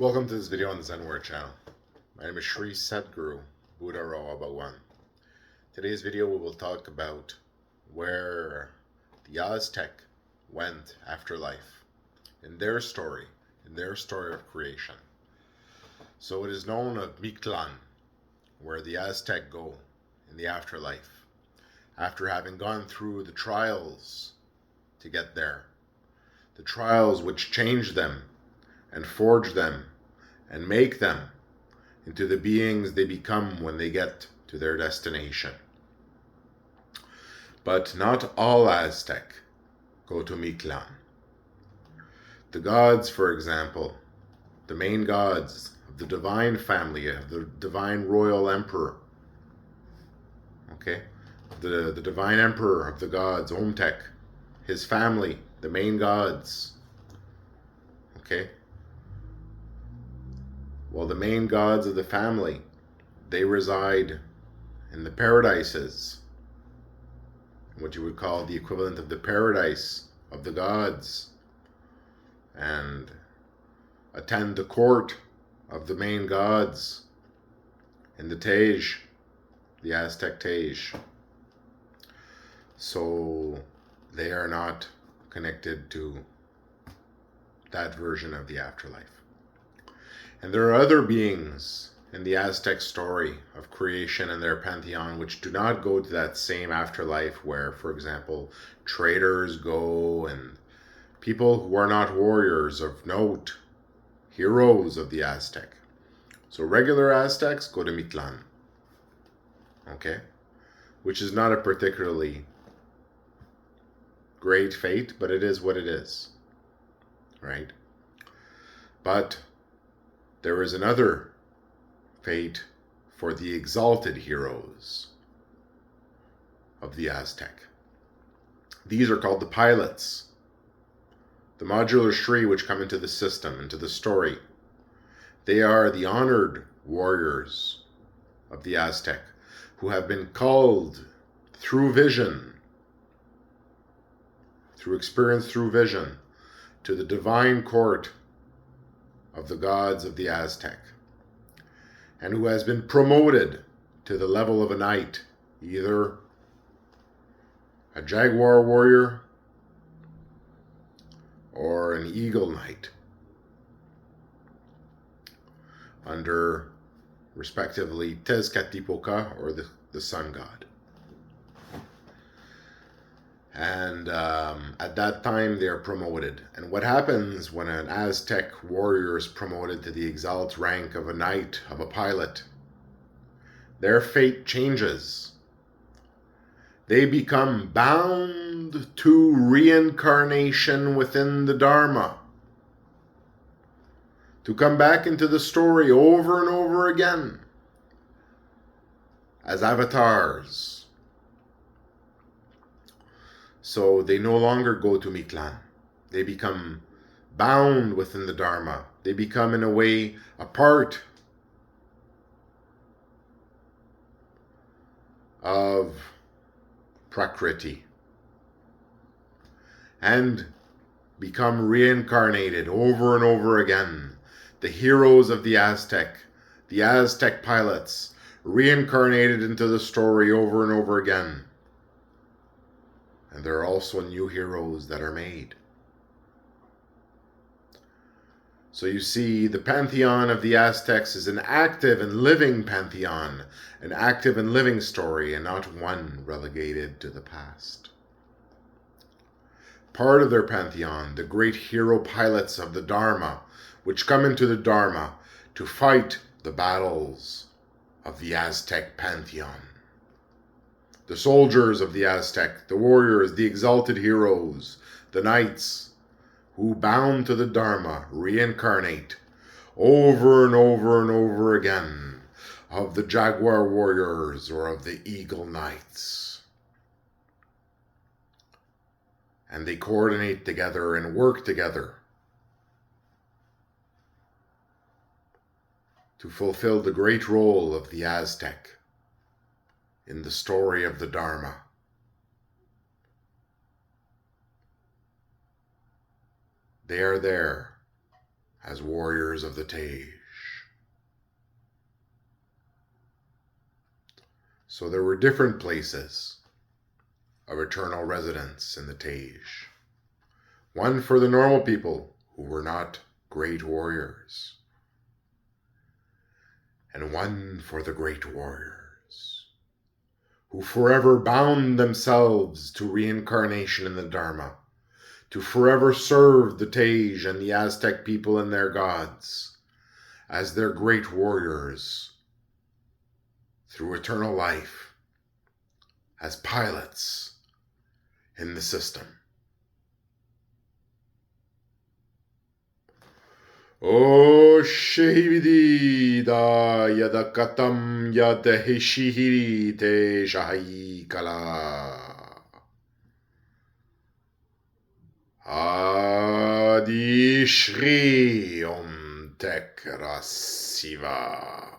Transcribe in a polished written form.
Welcome to this video on the Jaguar channel. My name is Sri Sadguru Buddha Rawa Bhagwan. Today's video we will talk about where the Aztec went after life in their story of creation. So it is known of Mictlan, where the Aztec go in the afterlife after having gone through the trials to get there. The trials which change them and forge them and make them into the beings they become when they get to their destination. But not all Aztec go to Mictlan. The gods, for example, the main gods of the divine family, of the divine royal emperor, the divine emperor of the gods, Omtek, his family, the main gods, well, the main gods of the family, they reside in the paradises, what you would call the equivalent of the paradise of the gods, and attend the court of the main gods in the Tej, the Aztec Tej. So they are not connected to that version of the afterlife. And there are other beings in the Aztec story of creation and their pantheon which do not go to that same afterlife where, for example, traders go and people who are not warriors of note, heroes of the Aztec. So regular Aztecs go to Mictlan, which is not a particularly great fate, but it is what it is, right? But there is another fate for the exalted heroes of the Aztec. These are called the pilots, the modular Shri which come into the system, into the story. They are the honored warriors of the Aztec who have been called through vision, through experience, through vision, to the divine court of the gods of the Aztec, and who has been promoted to the level of a knight, either a Jaguar warrior or an eagle knight, under respectively Tezcatlipoca, or the sun god. And at that time they are promoted. And what happens when an Aztec warrior is promoted to the exalted rank of a knight, of a pilot? Their fate changes. They become bound to reincarnation within the Dharma, to come back into the story over and over again as avatars. So they no longer go to Mictlan. They become bound within the Dharma. They become, in a way, a part of Prakriti and become reincarnated over and over again. The heroes of the Aztec pilots, reincarnated into the story over and over again. And there are also new heroes that are made. So you see, the pantheon of the Aztecs is an active and living pantheon, an active and living story, and not one relegated to the past. Part of their pantheon, the great hero pilots of the Dharma, which come into the Dharma to fight the battles of the Aztec pantheon. The soldiers of the Aztec, the warriors, the exalted heroes, the knights, who bound to the Dharma reincarnate over and over and over again, of the Jaguar warriors or of the eagle knights. And they coordinate together and work together to fulfill the great role of the Aztec in the story of the Dharma. They are there as warriors of the Tej. So there were different places of eternal residence in the Tej. One for the normal people who were not great warriors, and one for the great warriors who forever bound themselves to reincarnation in the Dharma, to forever serve the Tej and the Aztec people and their gods as their great warriors through eternal life, as pilots in the system. O shehidi da yadakatam yadahishihiri te shahai kala. Adi Shri Om Tek Rasiva.